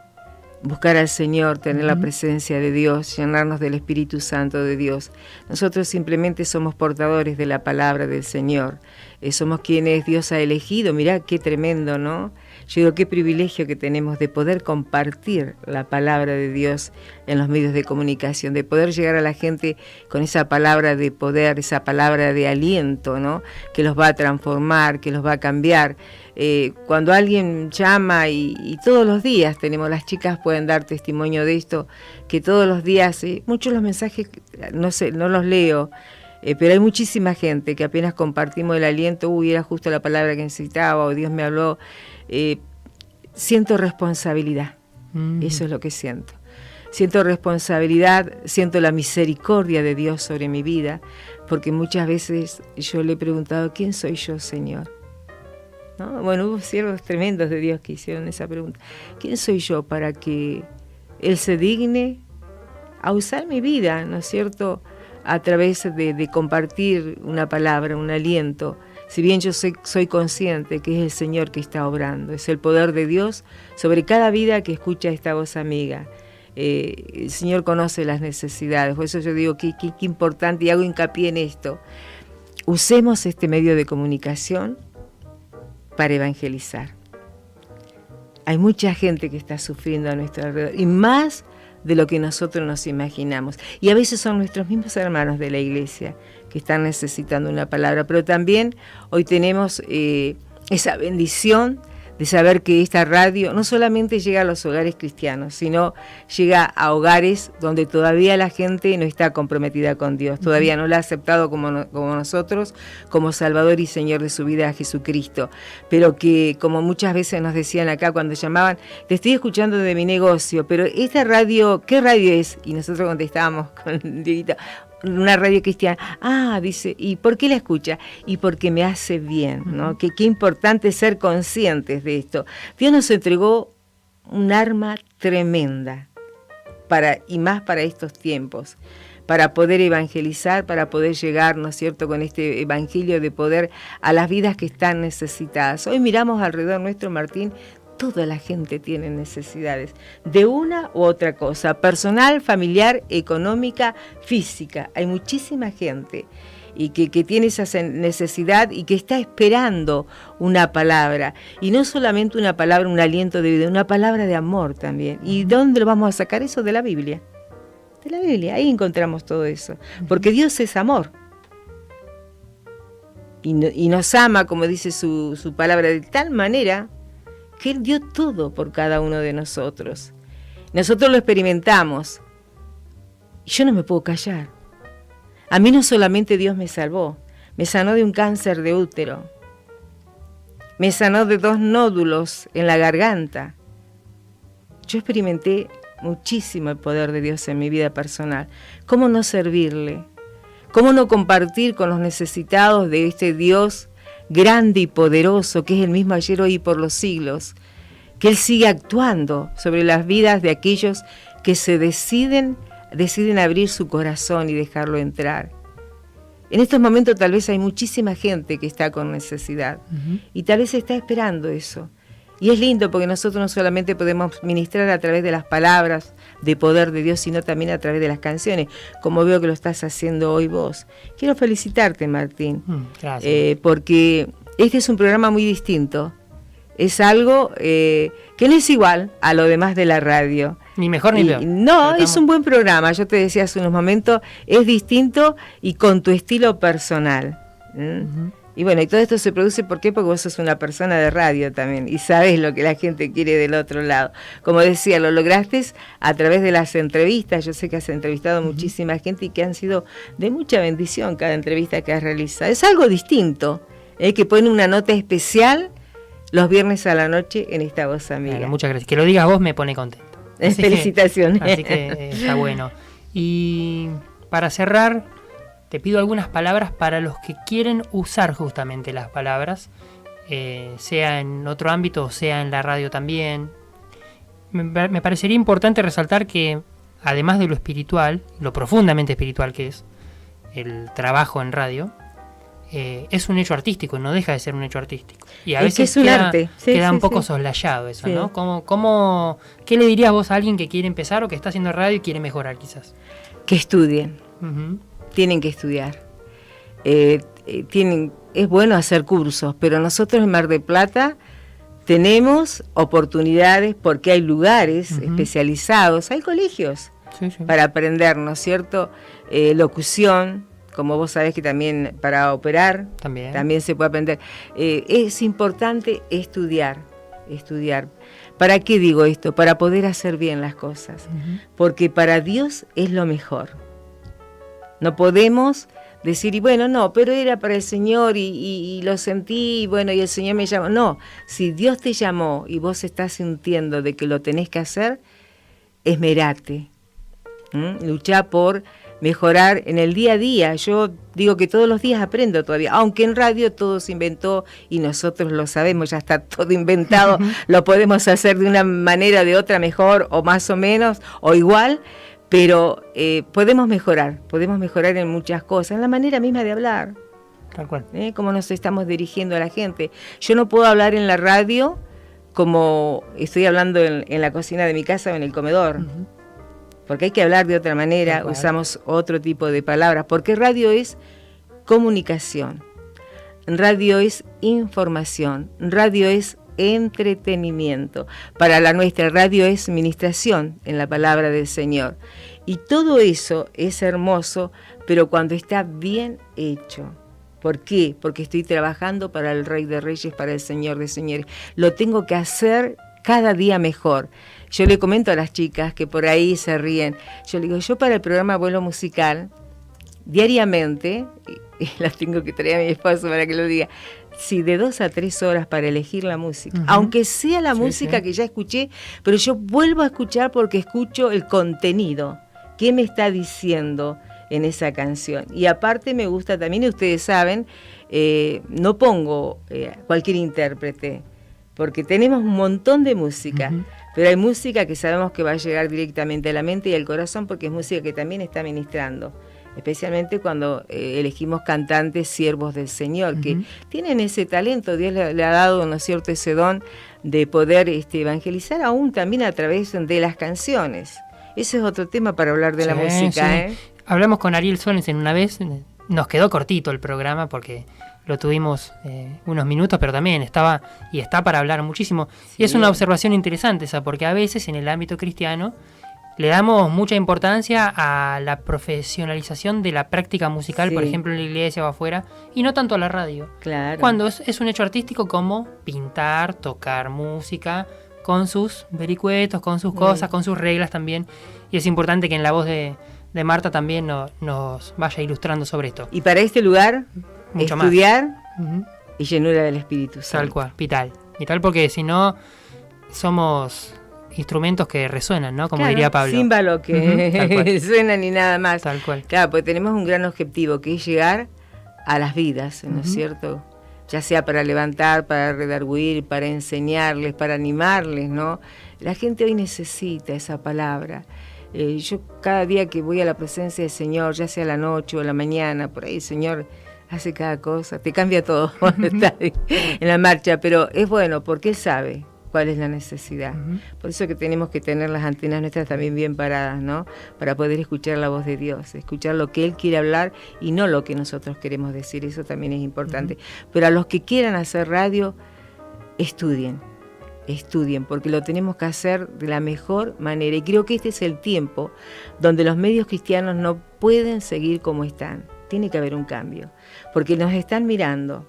buscar al Señor, tener uh-huh. la presencia de Dios, llenarnos del Espíritu Santo de Dios. Nosotros simplemente somos portadores de la palabra del Señor. Somos quienes Dios ha elegido. Mirá qué tremendo, ¿no? Yo digo, qué privilegio que tenemos de poder compartir la palabra de Dios en los medios de comunicación, de poder llegar a la gente con esa palabra de poder, esa palabra de aliento, ¿no? Que los va a transformar, que los va a cambiar. Cuando alguien llama y todos los días tenemos, las chicas pueden dar testimonio de esto, que todos los días, muchos los mensajes, no los leo, pero hay muchísima gente que apenas compartimos el aliento, era justo la palabra que necesitaba, o Dios me habló. Siento responsabilidad, eso es lo que siento. Siento responsabilidad, siento la misericordia de Dios sobre mi vida, porque muchas veces yo le he preguntado, ¿quién soy yo, Señor? ¿No? Bueno, hubo siervos tremendos de Dios que hicieron esa pregunta. ¿Quién soy yo para que Él se digne a usar mi vida, ¿no es cierto?, a través de compartir una palabra, un aliento? Si bien yo soy consciente que es el Señor que está obrando, es el poder de Dios sobre cada vida que escucha esta voz amiga. El Señor conoce las necesidades, por eso yo digo que importante, y hago hincapié en esto. Usemos este medio de comunicación para evangelizar. Hay mucha gente que está sufriendo a nuestro alrededor, y más de lo que nosotros nos imaginamos. Y a veces son nuestros mismos hermanos de la iglesia que están necesitando una palabra, pero también hoy tenemos esa bendición de saber que esta radio no solamente llega a los hogares cristianos, sino llega a hogares donde todavía la gente no está comprometida con Dios, todavía no la ha aceptado como nosotros, como Salvador y Señor de su vida a Jesucristo, pero que, como muchas veces nos decían acá cuando llamaban, te estoy escuchando de mi negocio, pero esta radio, ¿qué radio es? Y nosotros contestábamos con Dieguito, una radio cristiana. Dice, ¿y por qué la escucha? Y porque me hace bien, ¿no? Qué importante ser conscientes de esto. Dios nos entregó un arma tremenda y más para estos tiempos, para poder evangelizar, para poder llegar, ¿no es cierto?, con este evangelio de poder a las vidas que están necesitadas. Hoy miramos alrededor nuestro, Martín, toda la gente tiene necesidades de una u otra cosa, personal, familiar, económica, física. Hay muchísima gente y que tiene esa necesidad y que está esperando una palabra. Y no solamente una palabra, un aliento de vida, una palabra de amor también. ¿Y dónde lo vamos a sacar eso? De la Biblia. De la Biblia, ahí encontramos todo eso. Porque Dios es amor. Y nos ama, como dice su palabra, de tal manera que Él dio todo por cada uno de nosotros. Nosotros lo experimentamos. Y yo no me puedo callar. A mí no solamente Dios me salvó, me sanó de un cáncer de útero. Me sanó de 2 nódulos en la garganta. Yo experimenté muchísimo el poder de Dios en mi vida personal. ¿Cómo no servirle? ¿Cómo no compartir con los necesitados de este Dios grande y poderoso, que es el mismo ayer, hoy y por los siglos, que Él sigue actuando sobre las vidas de aquellos que se deciden abrir su corazón y dejarlo entrar? En estos momentos tal vez hay muchísima gente que está con necesidad y tal vez está esperando eso. Y es lindo porque nosotros no solamente podemos ministrar a través de las palabras de poder de Dios, sino también a través de las canciones, como veo que lo estás haciendo hoy vos. Quiero felicitarte, Martín, porque este es un programa muy distinto. Es algo que no es igual a lo demás de la radio. Ni mejor ni peor. No, es un buen programa. Yo te decía hace unos momentos, es distinto y con tu estilo personal. Y bueno, y todo esto se produce, ¿por qué? Porque vos sos una persona de radio también y sabés lo que la gente quiere del otro lado. Como decía, lo lograste a través de las entrevistas. Yo sé que has entrevistado muchísima gente y que han sido de mucha bendición cada entrevista que has realizado. Es algo distinto, que pone una nota especial los viernes a la noche en esta Voz Amiga. Bueno, muchas gracias. Que lo digas vos me pone contento. Felicitaciones. Así que está bueno. Y para cerrar, te pido algunas palabras para los que quieren usar justamente las palabras, sea en otro ámbito o sea en la radio también. Me parecería importante resaltar que, además de lo espiritual, lo profundamente espiritual que es el trabajo en radio, es un hecho artístico, no deja de ser un hecho artístico. Y a veces es un arte. Queda un poco soslayado eso, ¿no? ¿Qué le dirías vos a alguien que quiere empezar o que está haciendo radio y quiere mejorar quizás? Que estudien. Tienen que estudiar. Es bueno hacer cursos, pero nosotros en Mar del Plata tenemos oportunidades porque hay lugares especializados, hay colegios para aprender, ¿no es cierto? Locución, como vos sabés que también para operar también se puede aprender. Es importante estudiar. ¿Para qué digo esto? Para poder hacer bien las cosas, porque para Dios es lo mejor. No podemos decir, y bueno, no, pero era para el Señor y lo sentí, y bueno, y el Señor me llamó. No, si Dios te llamó y vos estás sintiendo de que lo tenés que hacer, esmerate. Luchá por mejorar en el día a día. Yo digo que todos los días aprendo todavía, aunque en radio todo se inventó y nosotros lo sabemos, ya está todo inventado, lo podemos hacer de una manera, de otra, mejor o más o menos, o igual. Pero podemos mejorar en muchas cosas, en la manera misma de hablar, tal cual, cómo nos estamos dirigiendo a la gente. Yo no puedo hablar en la radio como estoy hablando en la cocina de mi casa o en el comedor, porque hay que hablar de otra manera, usamos otro tipo de palabras, porque radio es comunicación, radio es información, radio es entretenimiento. Para la nuestra radio es ministración en la palabra del Señor. Y todo eso es hermoso, pero cuando está bien hecho. ¿Por qué? Porque estoy trabajando para el Rey de Reyes, para el Señor de Señores. Lo tengo que hacer cada día mejor. Yo le comento a las chicas que por ahí se ríen. Yo le digo, yo para el programa Vuelo Musical, diariamente, y las tengo que traer a mi esposo para que lo diga, sí, de 2 a 3 horas para elegir la música. Aunque sea la música que ya escuché, pero yo vuelvo a escuchar porque escucho el contenido. ¿Qué me está diciendo en esa canción? Y aparte me gusta también, y ustedes saben, no pongo cualquier intérprete, porque tenemos un montón de música, pero hay música que sabemos que va a llegar directamente a la mente y al corazón, porque es música que también está ministrando, especialmente cuando elegimos cantantes siervos del Señor, que tienen ese talento. Dios le ha dado, ¿no es cierto?, ese don de poder evangelizar aún también a través de las canciones. Ese es otro tema para hablar de la música. Hablamos con Ariel Sorensen una vez, nos quedó cortito el programa porque lo tuvimos unos minutos, pero también está para hablar muchísimo. Sí. Y es una observación interesante esa, porque a veces en el ámbito cristiano le damos mucha importancia a la profesionalización de la práctica musical, por ejemplo en la iglesia o afuera, y no tanto a la radio. Claro. Cuando es un hecho artístico como pintar, tocar música, con sus vericuetos, con sus cosas, con sus reglas también. Y es importante que en la voz de Marta también nos vaya ilustrando sobre esto. Y para este lugar, mucho estudiar y llenura del Espíritu Santo. Tal cual, vital, porque si no somos instrumentos que resuenan, ¿no? Como diría Pablo. Címbalo que suenan y nada más. Tal cual. Claro, pues tenemos un gran objetivo, que es llegar a las vidas, ¿no es cierto? Ya sea para levantar, para redarguir, para enseñarles, para animarles, ¿no? La gente hoy necesita esa palabra. Yo cada día que voy a la presencia del Señor, ya sea a la noche o a la mañana, por ahí el Señor hace cada cosa, te cambia todo cuando estás en la marcha, pero es bueno porque Él sabe cuál es la necesidad. Por eso que tenemos que tener las antenas nuestras también bien paradas, ¿no? Para poder escuchar la voz de Dios, escuchar lo que Él quiere hablar y no lo que nosotros queremos decir. Eso también es importante. Pero a los que quieran hacer radio, estudien, porque lo tenemos que hacer de la mejor manera. Y creo que este es el tiempo donde los medios cristianos no pueden seguir como están. Tiene que haber un cambio, porque nos están mirando.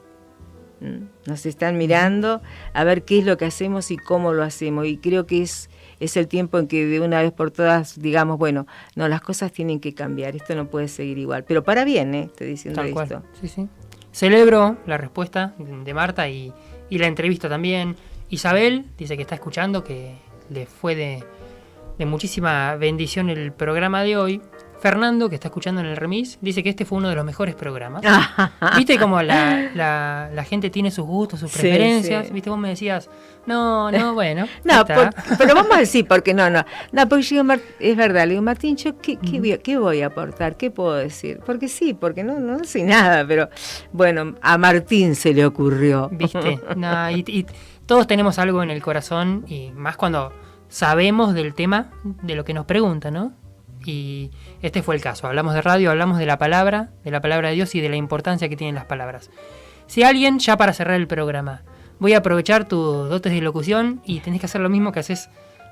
Nos están mirando a ver qué es lo que hacemos y cómo lo hacemos, y creo que es el tiempo en que de una vez por todas digamos, bueno, no, las cosas tienen que cambiar, esto no puede seguir igual, pero para bien, estoy diciendo tal esto. Cual. Sí. Celebro la respuesta de Marta y la entrevista también. Isabel dice que está escuchando, que le fue de muchísima bendición el programa de hoy. Fernando, que está escuchando en el remis, dice que este fue uno de los mejores programas. ¿Viste cómo la gente tiene sus gustos, sus preferencias? Sí. ¿Viste? Vos me decías, no, bueno. No, pero vamos a decir, porque no, porque yo digo, es verdad, le digo, Martín, ¿yo qué voy a aportar? ¿Qué puedo decir? Porque sí, porque no sé nada, pero bueno, a Martín se le ocurrió. ¿Viste? No, y todos tenemos algo en el corazón, y más cuando sabemos del tema de lo que nos preguntan, ¿no? Y este fue el caso. Hablamos de radio, hablamos de la palabra de Dios y de la importancia que tienen las palabras. Si alguien, ya para cerrar el programa, voy a aprovechar tus dotes de locución y tenés que hacer lo mismo que haces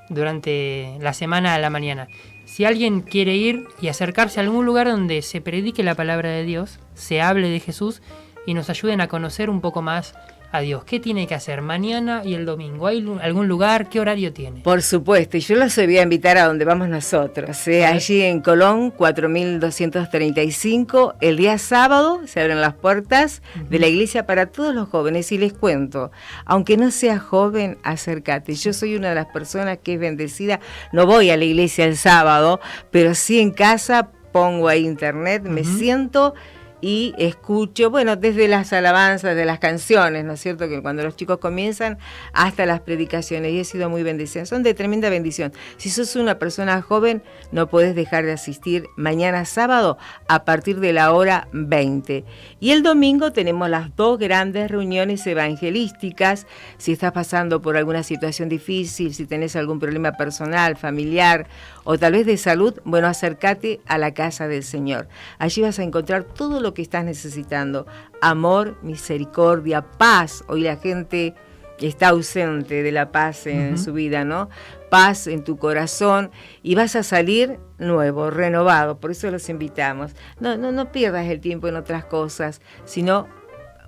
durante la semana a la mañana. Si alguien quiere ir y acercarse a algún lugar donde se predique la palabra de Dios, se hable de Jesús y nos ayuden a conocer un poco más a Dios, ¿qué tiene que hacer mañana y el domingo? ¿Hay algún lugar? ¿Qué horario tiene? Por supuesto, y yo los voy a invitar a donde vamos nosotros, allí en Colón, 4235, el día sábado se abren las puertas de la iglesia para todos los jóvenes, y les cuento, aunque no seas joven, acércate. Yo soy una de las personas que es bendecida, no voy a la iglesia el sábado, pero sí en casa pongo ahí internet, me siento y escucho, bueno, desde las alabanzas, de las canciones, ¿no es cierto?, que cuando los chicos comienzan, hasta las predicaciones, y he sido muy bendecida, son de tremenda bendición. Si sos una persona joven, no podés dejar de asistir mañana sábado a partir de la hora 20. Y el domingo tenemos las 2 grandes reuniones evangelísticas. Si estás pasando por alguna situación difícil, si tenés algún problema personal, familiar, o tal vez de salud, bueno, acércate a la casa del Señor. Allí vas a encontrar todo lo que estás necesitando: amor, misericordia, paz. Hoy la gente está ausente de la paz en su vida, ¿no? Paz en tu corazón y vas a salir nuevo, renovado. Por eso los invitamos. No pierdas el tiempo en otras cosas, sino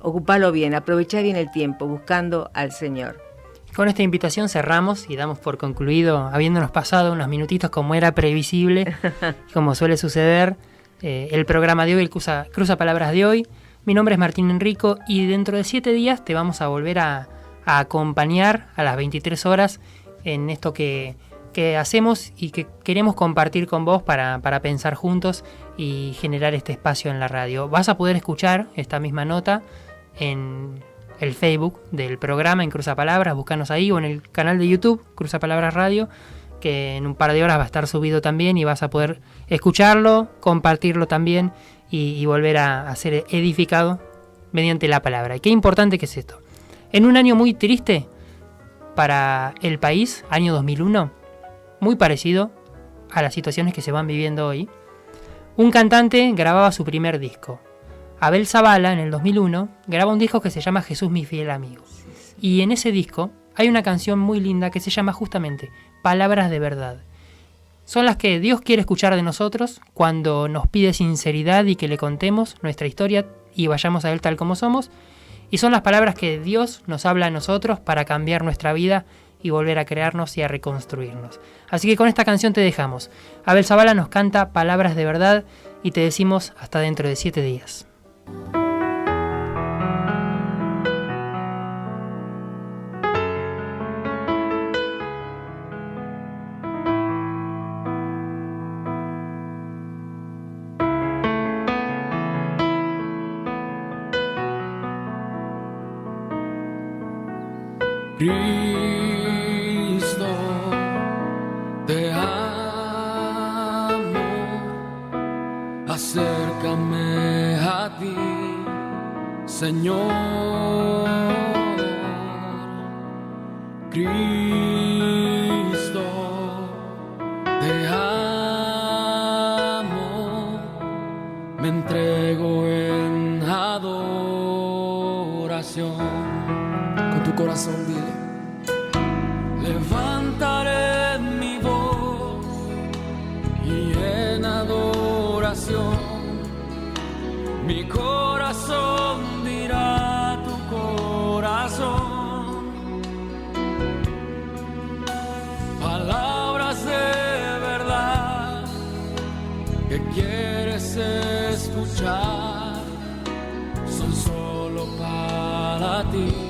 ocupalo bien, aprovechá bien el tiempo buscando al Señor. Con esta invitación cerramos y damos por concluido, habiéndonos pasado unos minutitos como era previsible, como suele suceder, el programa de hoy, el Cruza Palabras de hoy. Mi nombre es Martín Enrico y dentro de 7 días te vamos a volver a acompañar a las 23 horas en esto que hacemos y que queremos compartir con vos para pensar juntos y generar este espacio en la radio. Vas a poder escuchar esta misma nota en el Facebook del programa, en Cruza Palabras, búscanos ahí, o en el canal de YouTube, Cruza Palabras Radio, que en un par de horas va a estar subido también y vas a poder escucharlo, compartirlo también y volver a ser edificado mediante la palabra. Y qué importante que es esto. En un año muy triste para el país, año 2001, muy parecido a las situaciones que se van viviendo hoy, un cantante grababa su primer disco. Abel Zabala, en el 2001, graba un disco que se llama Jesús mi fiel amigo. Y en ese disco hay una canción muy linda que se llama justamente Palabras de verdad. Son las que Dios quiere escuchar de nosotros cuando nos pide sinceridad y que le contemos nuestra historia y vayamos a Él tal como somos. Y son las palabras que Dios nos habla a nosotros para cambiar nuestra vida y volver a crearnos y a reconstruirnos. Así que con esta canción te dejamos. Abel Zabala nos canta Palabras de verdad y te decimos hasta dentro de 7 días. Cristo, te amo, acércame a ti, Señor. Cristo, te amo, me entrego en adoración. Con tu corazón dile. Levantaré mi voz y en adoración mi corazón dirá a tu corazón palabras de verdad que quieres escuchar, son solo para ti.